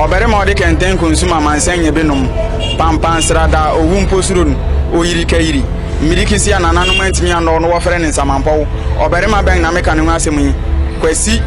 Oberema odi kenten konsuma mansen yebenom pampan srada owum posurun oyiri kayiri mirikisi anananu mantimi ando no wofere ne nsamanpɔw oberema ben na meka ne asem yi kwasi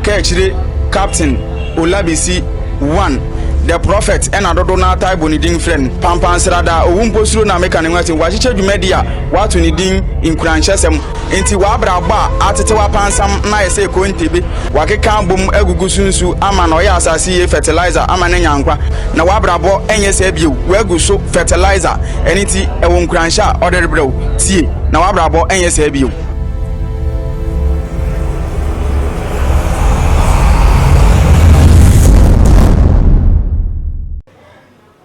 kachire captain Olabisi 1 the prophet ena dodo na taibo ni din friend pampan srada owum posuru na meka ne asem wachiche dwumedia watu ni din inkuranhyesem enti wabraba atete wapansam na yese ko ntebe wakeka bom agugu sunsu ama no ya asase ye fertilizer ama ne nyankwa na wabrabo enye se biu wagu so fertilizer eniti ewo nkuranhya oderebrew tie na wabrabo enye se biu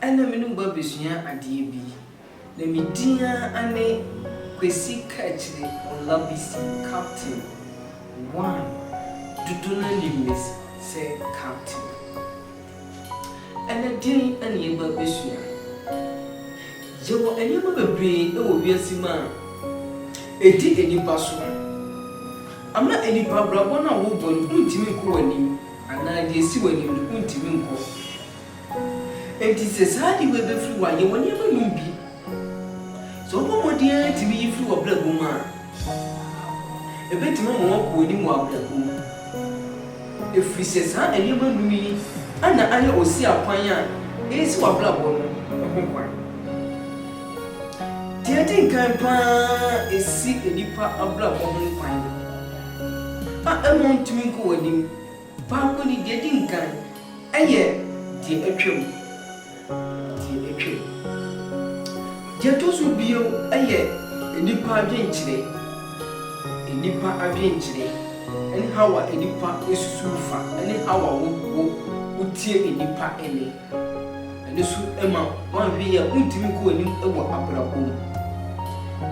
ana menu babesua adie bi na media ane kwesi kachire Olabisi captain 1 duduna limes say captain ana din ane babesua jewo enema bebre e wo wiasima edi enipa so amna enipa brabo na wo bonu ntimi ko wani ana de si wani ntimi nko enti se sadi we be free wa ye woni ema numbi so mo modia ti bi free wa black woman e beti mo ko ni mo ablaku e free se sa eni ema numbi ana anya osi akwan a e si wa black woman ho kwan dia tin kan pa e si enipa ablaku ho kwan emo ntimi ko wani pa ko ni dia tin kan eye di atwam Jetosu bio aye enipa adwenkyire eni hawa enipa esusufa eni hawa wo tie enipa eni su ema wanwe ya untimi ko enim ewo abrabo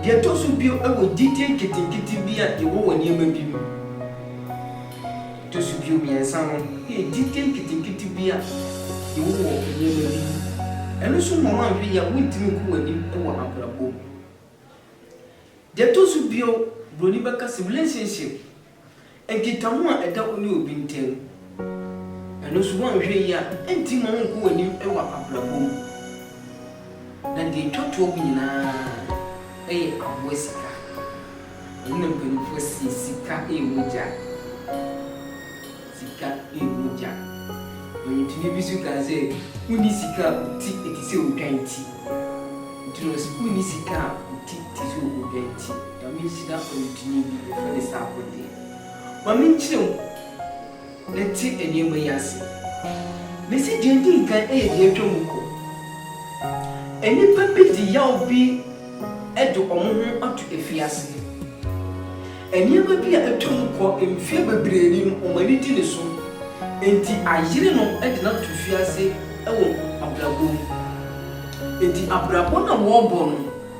jetosu bio ewo dite kitinkiti bia ewo woni ema bi mu jetosu bio miensa no e dite kitinkiti bia ewo woni ema bi mu eno so mama hwe ya wuntimi ku wani e wo abrabo de to so bio broni baka relationship enkitamu a eda oni obi ntem eno so wan hwe ya enti mama ku wani e wo abrabo na de twotwo bi nyina abosika ina mpanyufo sika moja Tini bisu kaze unisika uti etise ukanti tunos unisika uti tise ukanti dami sida ontini bi efele sapode mami nchire leti eniyema yase mesi dendi kan de atwamuko eni papiti ya obi edo omo atu efiase eniyema bi atwamuko emfie bebreni no omani ti ne so enti ayire no edina tufiase ewo abrabo enti abrabo na wo bo no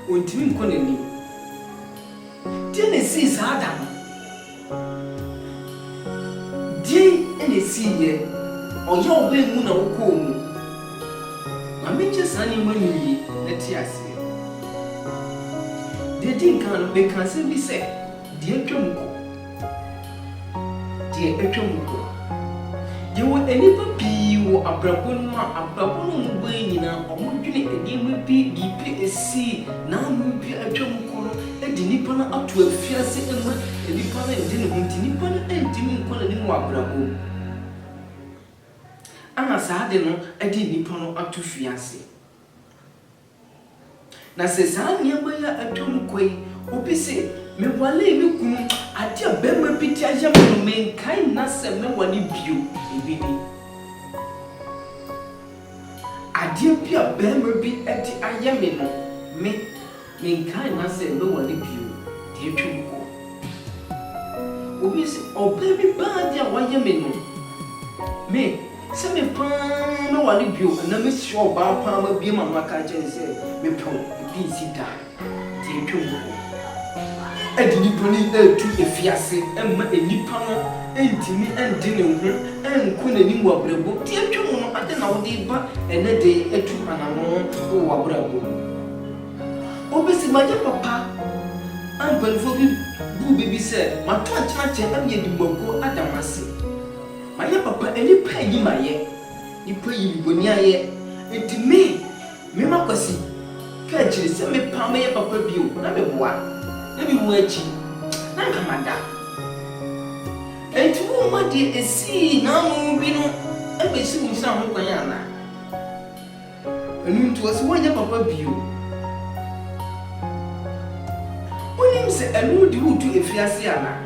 ontimi nko nani Tennessee sada di Tennessee ye oya obe mu na wo ko mu mame che sani manyi na ti ase de din kan be kan se bi se di atwamko Yewo enipa pi wo abrabo no abrabo no mu nyina omodwene enima bi dipe esi na mu bi atwamko no edi nipa na atu afiase ema enipa na edi ne hunti nipa na entimi nko na ni mu abrabo ana saade no edi nipa no atu fiase na se saanyema ya atwamko yi obi se me wale mi kunu ati abema piti aja me menkai na se me wani bio ebini adi pi abema bi ati aya me no me menkai na se me wani bio de twuko obi se obebi ba dia waya me no me se me pa me wani bio na me sure ba pa ma bi ma maka chen se me pon bi sita de twuko Edinipa ni etu efiase emma enipa no entimi ende ne ho enko nani mu abrabo ti atwemu no ade na wode ba ene de etu anamo wo abrabo obesi maje papa ambanfo bi bu bibi se mato achana che am ye dimako adamase maye papa enipa yi maye nipa yi boni aye enti me makwasi ka chiri se me pa me papa bio na me boa na me mu achi na kamada enti wo ma de esi na mu bi no e be si mu sa ho kwan ana enu nto se wo nya papa bio onim se enu di wo tu efiase ana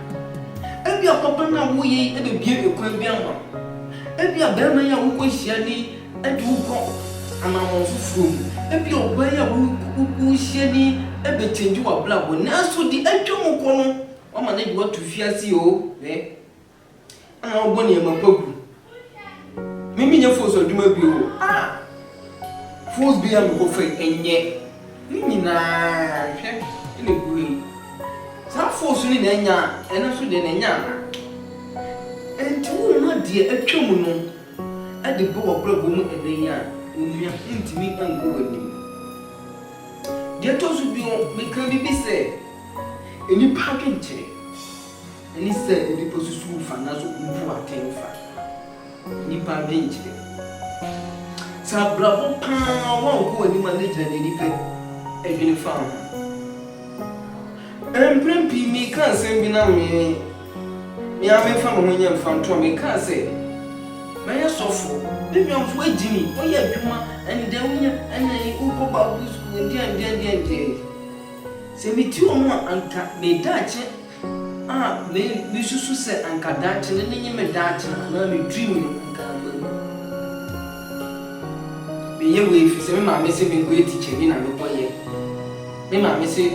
ebi papa na wo ye e be bie ekwan bi ama ebi abema ya wo ko hia ni edi wo ko ama mo fufu ebi oba ya wo hia ni e be change wa blabo na so di atwom ko no o ma na di wa tu fiase o ana wo boni e mapagu mimi nya force aduma bi o force bi am ko fe enye ni na hwe ene gui sa force ni na nya ena so de na nya na enti wo ma de atwom no ade bo wo brabo mu ene ya onua ntimi ango wani de to so bi o me kan bi se eni pa kenche eni se eni po susu fa na so mbu atenfa ni pa benche sa brabo pa wo ko wani ma ne jira ne ni pe edwini fa emprempi mi kan se bi na me ame fa mo nya mfa nto me kan se me ya sofo bi mi amfo agini o ya adwuma and de wonya ene uko ba school ndi se mi ti o mo anka me dache me susu se anka dache ne nye me dache na me dream anka me ye we fi se me ma me se me ko teacher bi na me boye me ma me se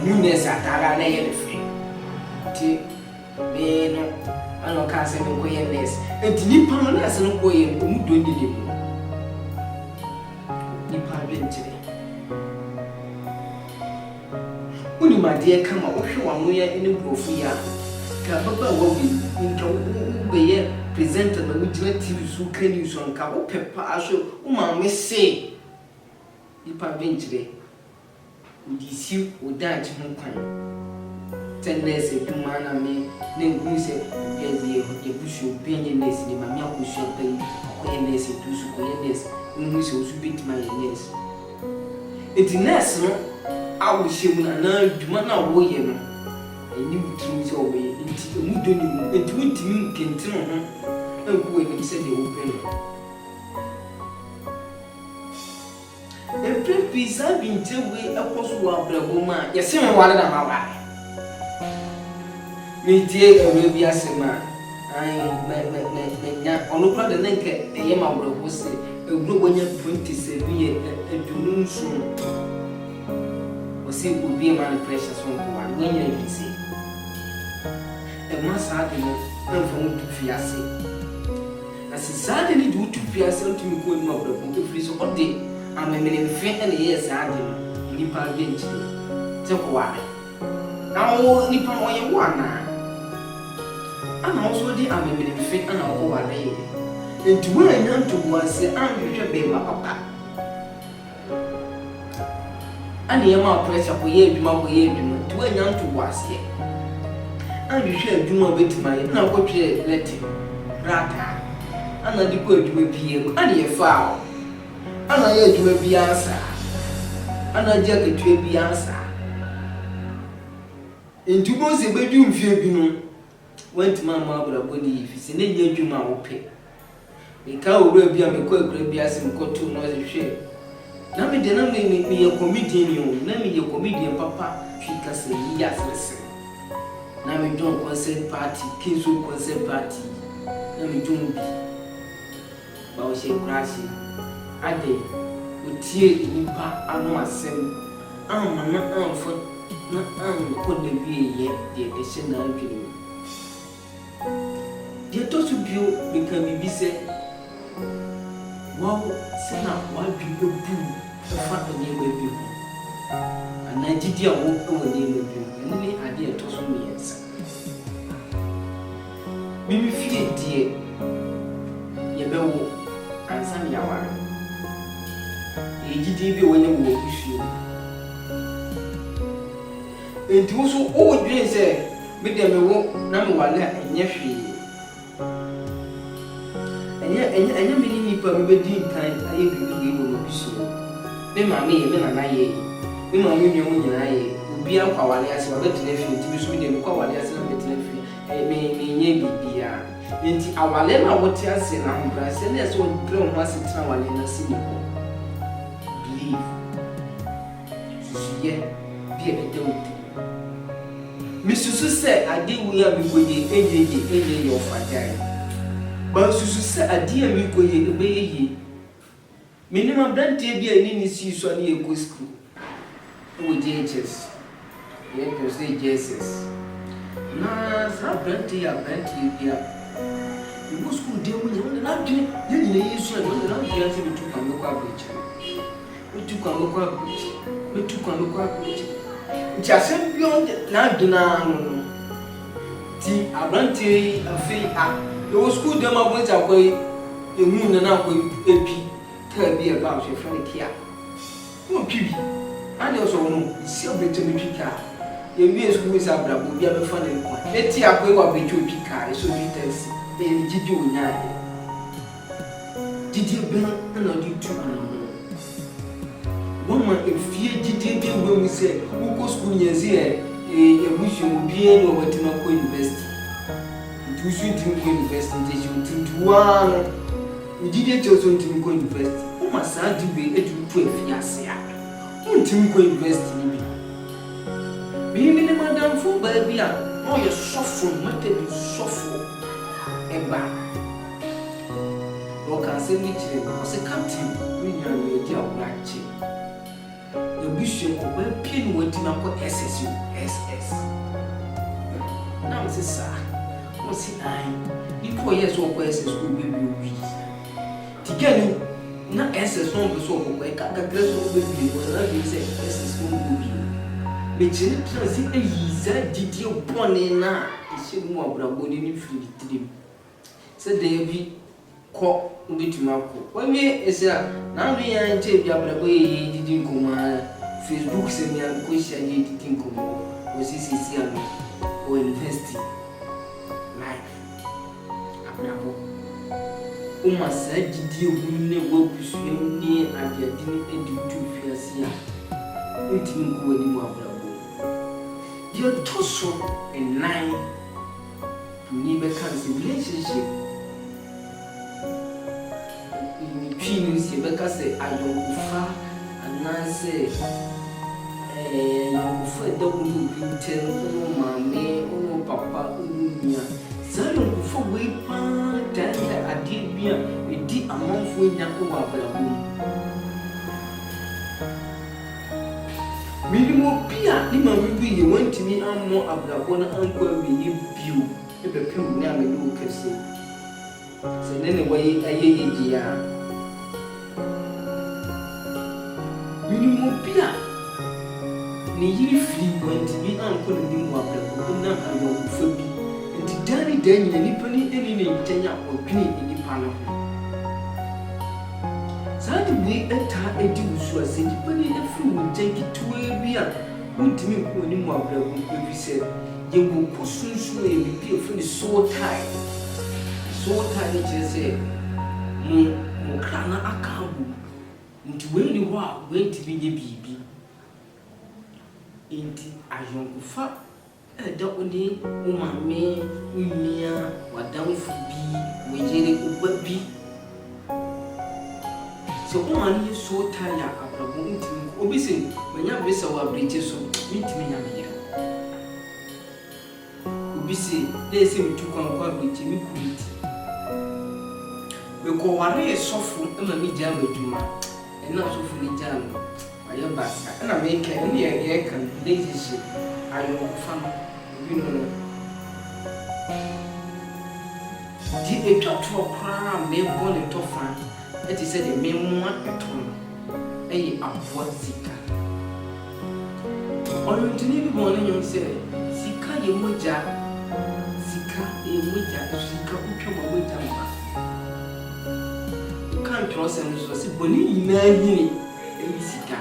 mu ne sa tara na ye le fi ti me no ano ka se me ko ye nurse enti ni pa no nurse no ko ye mu do ni le ni pa benchire uni ma de kama o hwe wa no ye ni profu ya ka baba wo bi nka wo ye presenter na wo jira TV so kani so nka wo pepa aso wo ma me se ni pa benchire udi si o dance ho kwan tendency duma na me ne ngu se ye bushu benye nesi ni mami akushu pe ko ye nesi tusu ko ye nesi ngu se osu bitima ye nesi eti nesi no awu shemu na duma na wo ye no eni butumi se owe enti emu do ni mu enti wintimi kenti no ho ngu we ni se de wo pe no emprepi sa bintewe akoso wa brabo ma yesi me wale na ma wale me tie ewe bi asema ai me nya onu kra de nenke eye ma brabo se egro bonya 27 ye edunun so o se obi ma na pressure so ko wa wenya bi se e ma sa de no mfa mu tu fiase na se sa de ni du tu fiase o tu mi ko ni ma brabo ke fri so ode amemene mfe ene ye sa de ni pa benchi te ko wa na o ni pa mo ye wa na ana also di amemene mfe ana ko wa na ye enti wo anya nto wase anhwehwe be ma papa ani ye ma pressure ko ye adwuma ti wo anya nto wase anhwehwe adwuma betima ye na ko twe leti rata ana di ko adwuma pie ani ye fa ana ye adwuma bi ansa ana je ketwe bi ansa enti bo se bedu mfie bi no went mama abrabo ni fi se ne ye adwuma wo pe e ka owura bi a me ko akura bi ase mko to no se hwe na me de na me ye comedian yo na me ye comedian papa fi ka se yi asese na me don concert party kinso concert party na me don bi ba o se crash ade utie nipa anu asem ama na amfo na am ko de bi ye de ehye na adwene de to su bio me kan bibi se wow se na wa dwene bu fa de me bi ana jidi a wo ko de me bi ni ade to su me yensa bibi fie die ye be wo ansa mi aware ejidi bi wonye wo issue enti wo so o dwen se me de me wo na me wale enye hwe enye me ni nipa me be din kan aye bibi we wo bisu me ma me ye me na na ye me ma me nyu nyina ye obi akwa wale ase ba betena fi nti bisu de me kwa wale ase na betena fi me nye bibia nti awale na wote ase na mbra se na so dre ho ase tena wale na se ni ko believe ye bi e de wo misusu se ade wu ya bi koye eje yo fajai ba susu se ade ya mi koye ebe ye minimum brante bi ani ni si so na ye go school wo JHS ye ko say JSS na sa brante ya bi ya wo school de mu ne na dwene ye nyina yesu na wo na dwene se bitu kan ko abreche bitu kan ko abreche bitu kan ko abreche Jasen beyond na duna no ti abrante afi a e school dem abon ja koi emu na koi epi ta bi e ba so friend kia mo pibi ande so no si obete me pika ye bi school is abrabo bi a be fa ne ko eti akoi wa be twa pika e so bi taxi e jiji onya jiji ben na di tu Mama efie jide bi wo mi se wo ko school nyenzi ebusu bie no watima ko university ntusu tim ko university nteji ntuwa no jide teoso ntim ko university o ma sa di be edu tu afie ase a ntim ko university ni bi mi ni madam fu ba bi a o ye sofo mate bi sofo eba no kan se ni tire o se captain we nya no e dia obrache Ebusu ko ba pin watima ko SS na mo se sa mo si ai ni ko yes ko SS ko be bi tigani na SS no be so ko ka grace ko be bi na bi se SS ko be be chini transi eyiza didi opone na ise mu abrabo ni free trim se de bi ko ngituma ko wanye esa na no ya nche bi abrabo yi didi nkoma Facebook se mi an ko sha yi didi nkoma o CCC an o university life abrabo uma sa didi ogunne wo busu ni abiadi ni edutu fiasia ntimi ko wani mu abrabo yo toso en nine ni be kan se relationship ni se be ka se ayokufa anase ayokufa da wulu binten no mame no papa unya zalo kufa we pa tanda adibia edi amanfo nya ko abrabo minimo bia ni mame bi ye wantimi ammo abrabo na anko awie bio e be pem ni amedu kese se nene wayi ayeye dia minimo bia ni yiri free wantimi anko ni mu abrabo na ayo kufa bi nti dani dani ni pani eni ne ntanya odwini ni pana Sadi we eta edi usu ase ni pani efri wo tanki tuwe bia untimi ko ni mu abrabo ebi se yengo kosunsu e bi efri so tie jese mo kana akabu nti we ni ho a we ntimi nye bibi nti ayonkufa da oni umame unia wadamfu bi wejere ubabi so umani so taya abrabo ntimi obi se manya besa wa breche so ntimi nya meya obi se dese mitu kwa breche mi kuliti me ko ware sofu ama mi jama djuma ena sofu ni jama ayo basa na me ke ni ye kan relationship ayo fam you know di etotro kra me bone to fan it is said me mo eton eye aboa sika onu tini bi bone nyon se sika ye moja sika utwa moja ma kan trose no so si boni yina hini e sika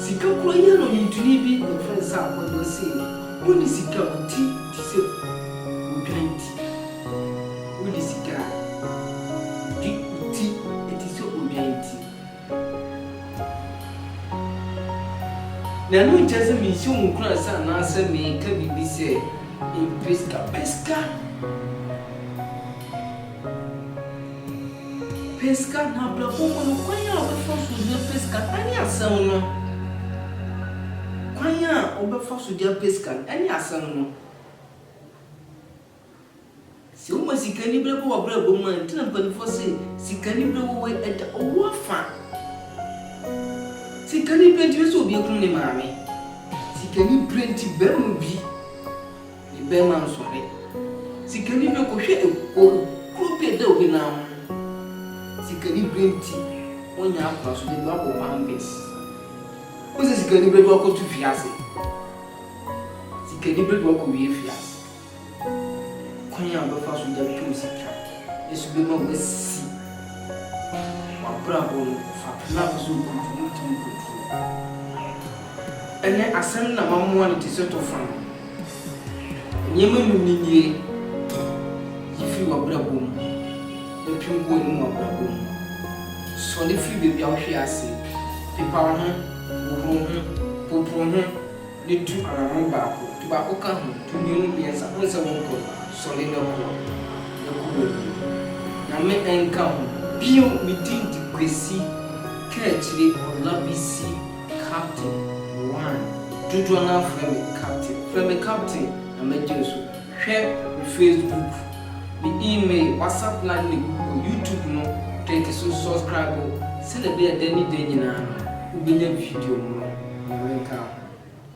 sika ko ya no yintuni bi no friends a ko do se oni sika uti ti se udwanti na no nkyɛ sɛ mensi wo nkura sɛ anaasɛ meka biribi sɛ pesca na abrabɔ mu no kwan a wobɛfa so gya pesca ɛne asɛm no kwan a wobɛfa so gya pesca ɛne asɛm no sɛ woma sikani berɛ bɔ w'abrabɔ mu a nti na mpanimfoɔ sɛ sikani berɛ wɔ ɛda ɔwɔ afa sikani berɛ nti sɛ obi akum ne maame sikani berɛ nti bɛrima bi ne bɛrima nsɔre sikani berɛ kɔhwɛ kuro bi ɛda obi nam sikani berɛ nti wonya akora so de abɔ pambes wosɛ sikani berɛ bi wakɔto fiase sikani berɛ bi wakɔwie fiase kwan a wobɛfa so gya pɛw sika ɛso bɛma woasi wabrabɔ no fapena fo so wokɔtumi kɔturo ɛnɛ asɛm na mamoa no te sɛ tɔfa no nneɛma num ne nie yɛfiri wabrabɔ mu na pim kɔ anim wabrabɔ mu sɔre firi baabi a wohwe ase pepa wo ho wohoro ho poporo ho ne tu anaho baako tu baako ka ho tu mmienu mmiɛnsa ho sɛ wonkɔ sɔre na kɔ baabi nyame ɛnka ho bio medin de Kwesi Kaakyire Olabisi Captain 1 dodoɔ no frɛ me captain na mɛgye so hwɛ me Facebook me email WhatsApp line ne YouTube no take so subscribe sɛ na bɛyɛ da ne da nyinaa no wobɛnya video mu no nyame nka ho